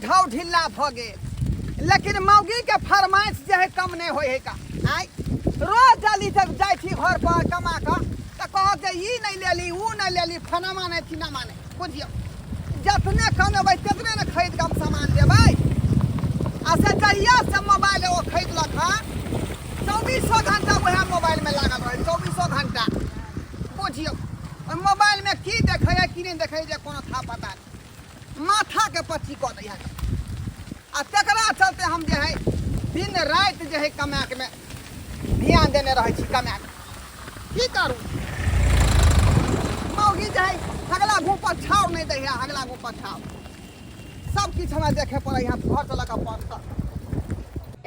ढौ ढिल्ला भ गेल लेकिन मौगी के फरमाइश जे है कम नहीं होय है का आय रोज जल्दी तक जाय छी घर पर कमा के त कह जे ई नहीं लेली ऊ नहीं लेली फनमा नहीं थिनमा नहीं बुझियो जतने कमेबै ततने न खरीद के हम सामान लेबै आ से जहिया से मोबाइल वो खरीदलक हां 2400 घंटा वह मोबाइल में लागल रहे 2400 घंटा बुझियो मोबाइल में की देखे है कि नहीं देखे जे कोनो था पता नहीं माथा के पच्ची क दै है आ तकरा चलते हम जे है दिन रात जे है कमा के में ध्यान देने रहे छी कमा के की करू मौगी जे है अगला घूम पर छाव नहीं दै है अगला घूम पर छाव सब किछ हमरा देखे पड़े यहाँ घर चला का पड़ता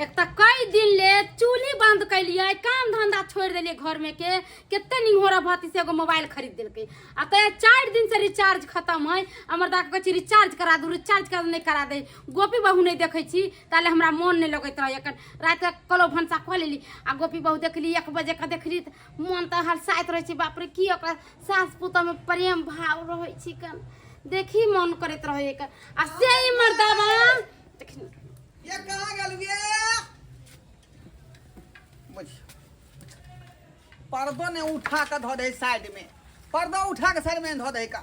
एक त कई दिन ले चूल्ही बंद कैलिए काम धंधा छोड़ दिलिए घर में के कितने निहोरा भती से एगो मोबाइल खरीद दिलके आ त 4 दिन से रिचार्ज खत्म है हमर दा कहै रिचार्ज करा नहीं करा दे गोपी बहू नहीं देखै छी ताले हमरा मन नहीं लगैत रह एकन रात के कलो भंसा ख लेली आ गोपी बहू देखली 1 बजे का देखली मन त हलसाइत रह छी बाप रे की ओकरा सास पुत में प्रेम भाव रहै छी कन देखी मन करैत रह एक आ से मर्दावा ये कहाँ गल गे पर्दो ने उठा के धो दे साइड में पर्दो उठा के साइड में धो दे का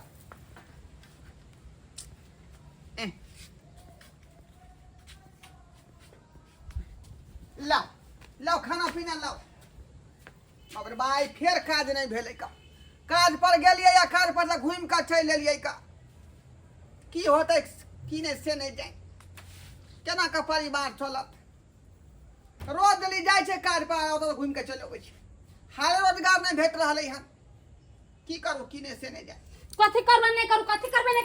लाओ लाओ खाना पीना लाओ मगर भाई फिर काज नहीं भेले का काज पर गेलिए या काज पर से घूम के चल लेलिए का की होते की नहीं से नहीं जाए केना का परिवार चलत रोज दिल्ली जाय छे काज पर ओत घूम के चल अबै छे हाल रोजगार नहीं भेट रहले हन की करू की ने से नहीं जाय कथि करबे नहीं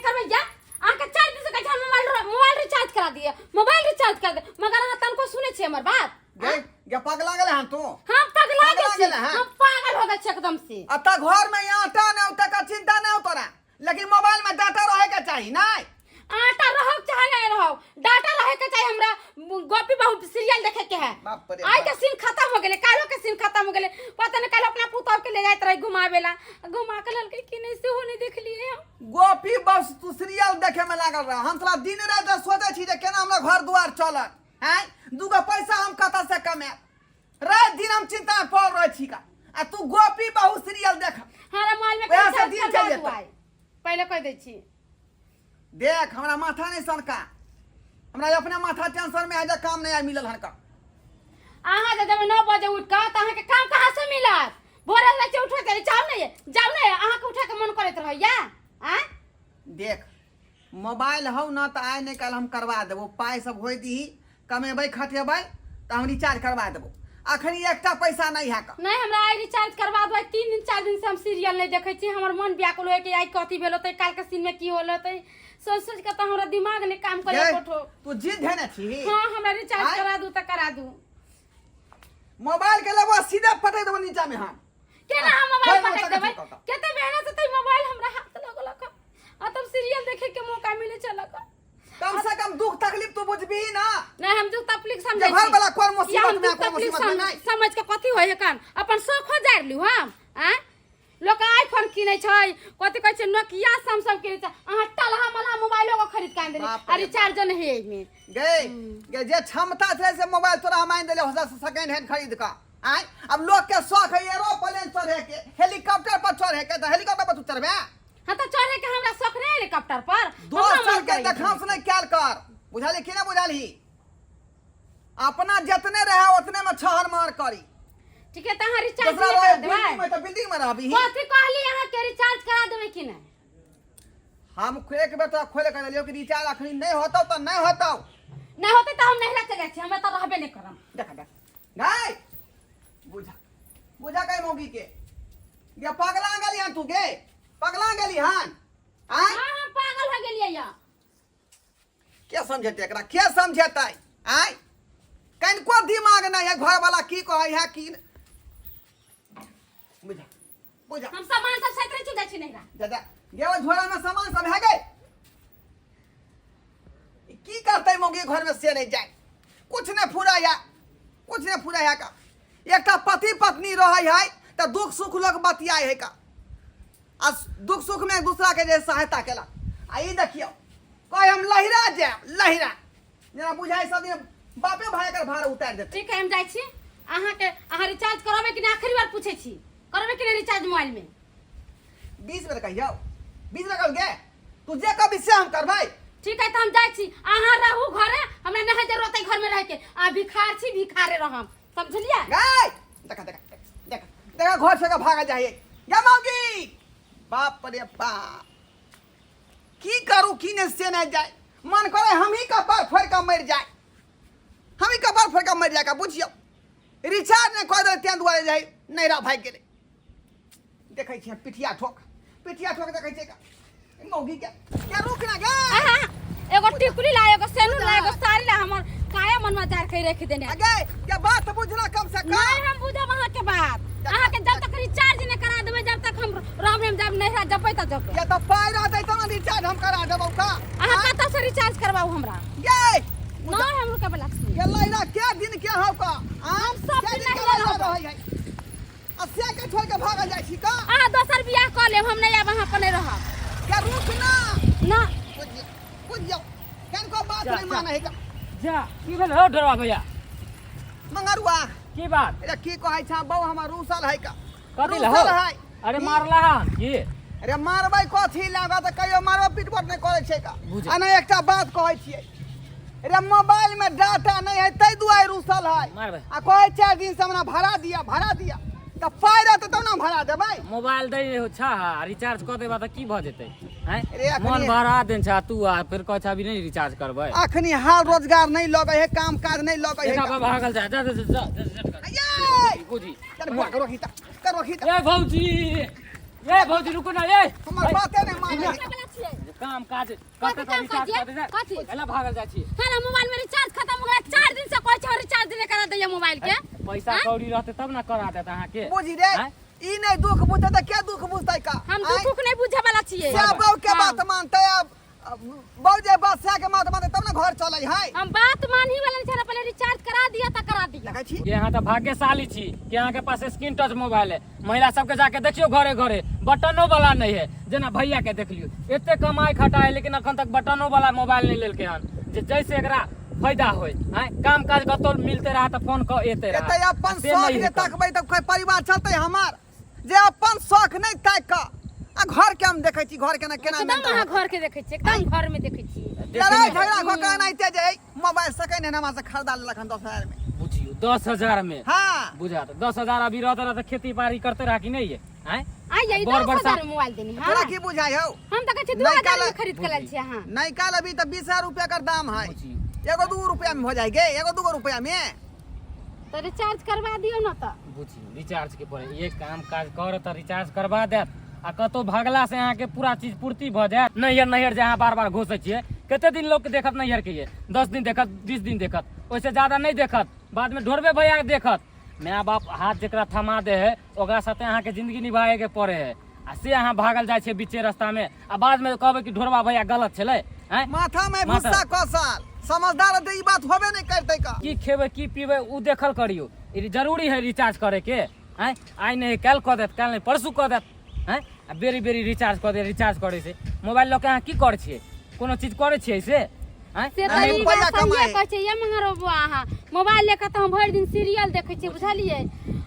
करबे जा आके 4 दिन से कहै हम मोबाइल रिचार्ज करा दिए मोबाइल रिचार्ज कर दे मगर अहाँ तनको सुने छे हमर बात गे पगला गेले हन तू हम पगला गेल हम पागल हो गए छे एकदम से अता घर में आटा ने उटा का चिंता नहीं तोरा लेकिन मोबाइल में डाटा रहे के चाहिए नहीं आटा रहो चाहे नहीं रहो डाटा रहे के चाहिए हमरा गोपी बहुत सीरियल देखे के है आज के सीन खत्म हो गेले कालो के सीन खत्म हो गेले पता नहीं कालो अपना पुतौ के ले जाइत रही घुमावेला घुमा के ललके कि नहीं से होने देख लिए हम गोपी बस तू सीरियल देखे में लागल रह हम साला दिन रात सोचे छी जे केना हमरा घर दुआर चलत हैं दुगो पैसा हम कता से कमे रात दिन हम चिंता में पड़ रह छी का आ तू गोपी बहुत सीरियल देख हमारा मोबाइल में पैसा दिन चल जेतै पहले कह दै छी देख हमरा माथा नहीं सनका हमरा अपने माथा टेंशन में है जे काम नहीं मिलल हन का आहा जब 9 बजे उठ का त आहा के काम कहां से मिलत भोरे से उठे के जाओ नहीं आहा के उठे के मन करत रह या हैं देख मोबाइल हौ न त आय नहीं कल हम करवा देबो पाई सब होई दी कमेबै खटेबै त हम रिचार्ज करवा देबो अखनी एकटा पैसा नहीं है का नहीं हमरा आई रिचार्ज करवा दो 3 दिन 4 दिन से हम सीरियल नहीं देखै छी हमर मन व्याकुल होय कि आई कथि भेल होतै काल के सीन में की होल होतै सोच के त हमरा दिमाग ने काम करे कोठो तू जिद है ना छी हां हमरा रिचार्ज करा दू त करा दू मोबाइल के लेबो सीधे पटै देबो नीचा में हम केना हम मोबाइल पटक देबै केते बहना से तई मोबाइल हमरा हाथ लगल आ तब सीरियल देखे के मौका मिले चलक कम से कम दुख तकलीफ तो बुझबी ना नहीं हम दुख तकलीफ समझै घर वाला कोन मुसीबत में कोन मुसीबत में नहीं समझ के कथि होय है कान अपन शौक हो जाय लियो हम हैं लोग आईफोन किनै छै कथि कहै छै नोकिया सैमसंग किनै छै अहाँ टलहा मलहा मोबाइलो को खरीद के आन देली आ रिचार्ज नहीं है में गे जे क्षमता छै से मोबाइल तोरा हम आन देले हो सेकंड हैंड खरीद का आय अब लोग के शौक है एरोप्लेन चढ़े के हेलीकॉप्टर पर चढ़े के त हेलीकॉप्टर पर तू चढ़बे हां त चढ़े के हमरा शौक नहीं हेलीकॉप्टर पर 2 साल के देखांस नहीं क्याल कर बुझाली कि ना बुझाली अपना जितने रहे उतने में छहर मार करी ठीक है त हां रिचार्ज करा देबै मैं तो बिल्डिंग में रहबी कथि कहली अहाँ के रिचार्ज करा देबै कि नहीं हम एक बेर तो खोले कर लियो कि रिचार्ज अखनी नहीं होतो तो नहीं होतो नहीं होते तो हम नहीं रख जाय छी हम त रहबे नहीं करम देख नहीं बुझा कई मोगी के ये पगला गेली हन तू गे पगला गेली हन हां हां पागल हो गेलियै या क्या समझते एकरा क्या समझते आय कहीं को दिमाग नहीं है घर वाला की कहे है की बुझा हम सामान सब सैतरे चुदा छी नहीं रा दादा ये वो झोला में सामान सब है गए की करते मोगी घर में से नहीं जाए कुछ ने फुरा का एक पति पत्नी रहे है तो दुख सुख लोग बतियाए है का दुख सुख में एक दूसरा के जे सहायता केला आई देखियो कोई हम लहिरा जा लहिरा जेना बुझाइ सब दिन बापे भाई कर भार उतार देते। ठीक है हम जाइ छी अहाँ रिचार्ज करबे कि नहीं आखिरी बार पूछे छी करबे कि नहीं रिचार्ज मोबाइल में 20 में कहियो 20 में कहल गे तू जे कभी से हम करबै। ठीक है तो हम जाइ छी अहाँ रहू घरे हमरा नहीं जरूरत है घर में रह के आ भिखार छी भिखारे रहम समझलिए। गाय देखा देखा देखा देखा घर से का भागा जाइए या मौगी बाप रे बाप की करू की ने से नहीं जाए मन करे हम ही कपार फोड़ के मर जाए हम ही कपार फोड़ के मर जाए का बुझियो रिचार्ज ने कह दे तें दुआरे जाए नहीं रह भाई के देखै छी पिठिया ठोक देखै छी का मौगी क्या रुक ना गे एगो टिकुली ला एगो सेनुर ला एगो साड़ी ला हमर काया मन में जार के रख देने अगे क्या बात बुझना कम से कम नहीं हम बुझब अहाँ के बात अहाँ के जब तक रिचार्ज नहीं करा देबे जब तक हम रहब जब नहीं रह जबै त जब ये तो पाई रहते तो ना रिचार्ज हम करा देबौ का अहाँ कत से रिचार्ज करबाऊ हमरा ये नहीं हम के बलक ये लैला क्या दिन के हो का हम सब दिन नहीं रहब अस्या के छोड़ के भाग जाय छी का अहाँ दोसर बियाह कर लेब हम नहीं आब अहाँ पर नहीं रहब क्या रुक ना ना बुझ जाओ कन को बात नहीं माने है का जा की भेल हो डरवा भैया मंगरुआ की बात अरे की कहै छा बौ हमर रूसल है का कथी ला रूसल हो है अरे मारला हम की अरे मारबै कथी लागा त कहियो मारबो पिटपट नहीं करे छै का बुझे। आ नहीं एकटा बात कहै छियै अरे मोबाइल में डाटा नहीं है तै दुआरे रूसल है मारबै आ कहै 4 दिन से हमरा भाड़ा दिया त पाई रहत त ना भाड़ा देबै मोबाइल दे हो छा रिचार्ज कर देबा त की भ जेतै हैं अरे अखनी- मन भरा देन छा तू आ फिर कह छा अभी नहीं रिचार्ज करबै अखनी हाल रोजगार नहीं लगे है काम काज नहीं लगे है एका का। भागल जा जा जा ये बुझी चल बुआ करो हिता ए भौजी रुको ना ए हमर बाते नहीं माने काम काज कथी करते काम रिचार्ज काज कर दे कथी? एला भागल जा छी हमारा मोबाइल में रिचार्ज खत्म हो गया 4 दिन से कोई छ रिचार्ज नहीं करा दैया मोबाइल के पैसा हैं? कौड़ी रहते तब ना करा देता अहाँ के बुझी रे हैं? ई नहीं दुख बुझते त क्या दुख बुझतै का हम दुख नहीं बुझे वाला छिए सब बहू के हाँ। बात मानते अब बहू जे बात से के बात मानते तब ना घर चलै है हम बात मान ही वाला नहीं पहले रिचार्ज करा दिया था करा दिया देखै छी ये यहाँ तो भाग्यशाली छी कि यहाँ के पास स्क्रीन टच मोबाइल है महिला सबके जाके देखियो घरे घरे बटनो वाला नहीं है जेना भैया के देख लियो एते कमाई खटाई लेकिन अखन तक बटनो वाला मोबाइल नहीं लेलके हन जे जैसे एकरा फायदा होय हैं काम काज कतो मिलते रहा तो फोन क एते रहा एते अपन से शौक नहीं ने है काम। तकबै त कोई परिवार चलतै हमार जे अपन शौक नहीं ताक का आ घर के हम देखै छी घर के ना केना एकदम मेंटेन अहाँ घर के देखे छी एकदम घर में देखे छी देखे लड़ाई नहीं है। झगड़ा को कहना इते जे मोबाइल सेकंड हैंड हमरा से खरीदा लेलक 10,000 में बुझियो 10,000 में हां बुझा तो 10,000 अभी रहते रहा तो खेती बाड़ी करते रहा कि नहीं है हैं आई ये बड़ 10,000 बरसात- में मोबाइल देनी तोरा हां की बुझाई हो हम तो कहै छी नहीं 2000 में काला- खरीद के लाल छी हां नहीं काल अभी तो 20,000 रुपया का दाम है बुझियो एगो 2 रुपया में हो जाएगा एगो 2 रुपया में तो रिचार्ज करवा दियो ना तो बुझियो रिचार्ज के पड़े ये काम काज कर तो रिचार्ज करवा देत आ कतो भागला से अहाँ के पूरा चीज पूर्ति भ जाए नैहर जहाँ बार बार घुसे छिए कते दिन लोग के देखत नैहर के ये 10 दिन देखत 20 दिन देखत ओइसे ज्यादा नहीं देखत बाद में ढोरबे भैया के देखत माय बाप हाथ जेकरा थमा दे है ओकरा साथे अहाँ के जिंदगी निभाए के पड़े है आ से अहाँ भागल जाए छे बीचे रास्ता में आ बाद में कहबे कि ढोरबा भैया गलत छले हैं माथा में माथा- भुस्सा कसाल समझदार तो ई बात होबे नहीं करते का की खेबे की पीबे उ देखल करियो ई जरूरी है रिचार्ज करे के हैं आई नहीं कल कह देत कल नहीं परसू कह देत हैं आ बेरी बेरी रिचार्ज कर दे रिचार्ज करे से मोबाइल लोग अहाँ की करे छिए कोनो चीज करे छिए से हैं से नहीं, तनी रुपया बात कमाए। ये कहै छै ये मंगरो बुआ अहाँ मोबाइल लेके त हम भरि दिन सीरियल देखै छी बुझलिए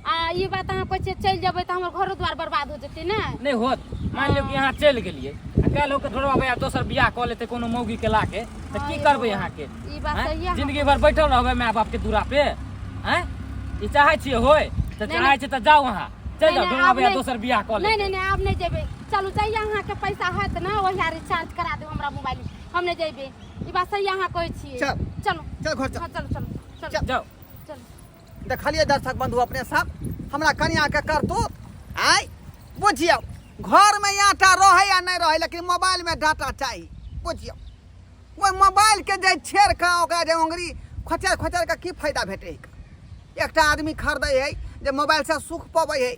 आ ये बात अहाँ कहै छै चल जेबै त हमर घरो द्वार बर्बाद हो जेतै ने नहीं होत मान लियो कि यहाँ चल गेलिए आ कल लोग के ढोरवा भैया दोसर बियाह कऽ लेते कोनो मौगी के लाके तो की करबै यहाँ के ई बात हैं? सही है जिंदगी भर बैठल रहबै माय बाप के दूरा पे हैं ई चाहे छिए होय तो नहीं, चाहे छिए तो जाओ वहाँ चल जाओ नहीं, ढोरवा आब भैया नहीं- दोसर बियाह कऽ नहीं लेते नहीं नहीं आब नहीं जेबै चलू जाइए अहाँ के पैसा हैत ना ओहिया रिचार्ज करा देब हमरा मोबाइल में हम नहीं जेबै ई बात सही अहाँ कहै छियै चल। चलो चल घर चल हाँ चलो चलो चलो चल। जाओ चलो देखलिए दर्शक बंधु अपने सब हमरा कन्या के करतू आई बुझियो घर में आटा रहे या नहीं रहे लेकिन मोबाइल में डाटा चाहिए बुझियो वो मोबाइल के जे छेड़ का ओकरा जे उंगली खोचर खोचर का की फायदा भेटे है एकटा आदमी खरीदे है जे मोबाइल से सुख पावे है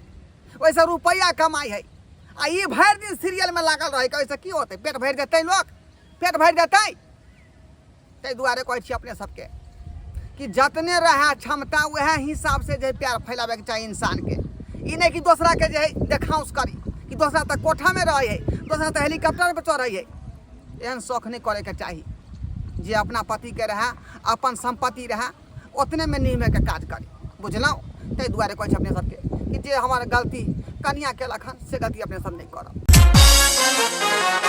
वैसे रुपया कमाई है आ ई भरि दिन सीरियल में लागल रहे कैसे की होते पेट भर देते लोग पेट भर देते ताहि दुआरे कहै छी अपने सबके कि जतने रहे क्षमता वह हिसाब से जे प्यार फैलावे के चाहिए इंसान के ई नहीं कि दूसरा के जे है देखाउस करी कि दूसरा तक कोठा में रहे है दूसरा तो हेलीकॉप्टर पर चढ़े है एहन शौक नहीं करे के चाहिए जे अपना पति के रहे अपन संपत्ति रहे उतने में नियम के काज करी बुझलहुँ। ताहि दुआरे कहै छी अपने सबके कि जे हमार गलती कनिया केलक हन से गलती अपने सब नहीं करब।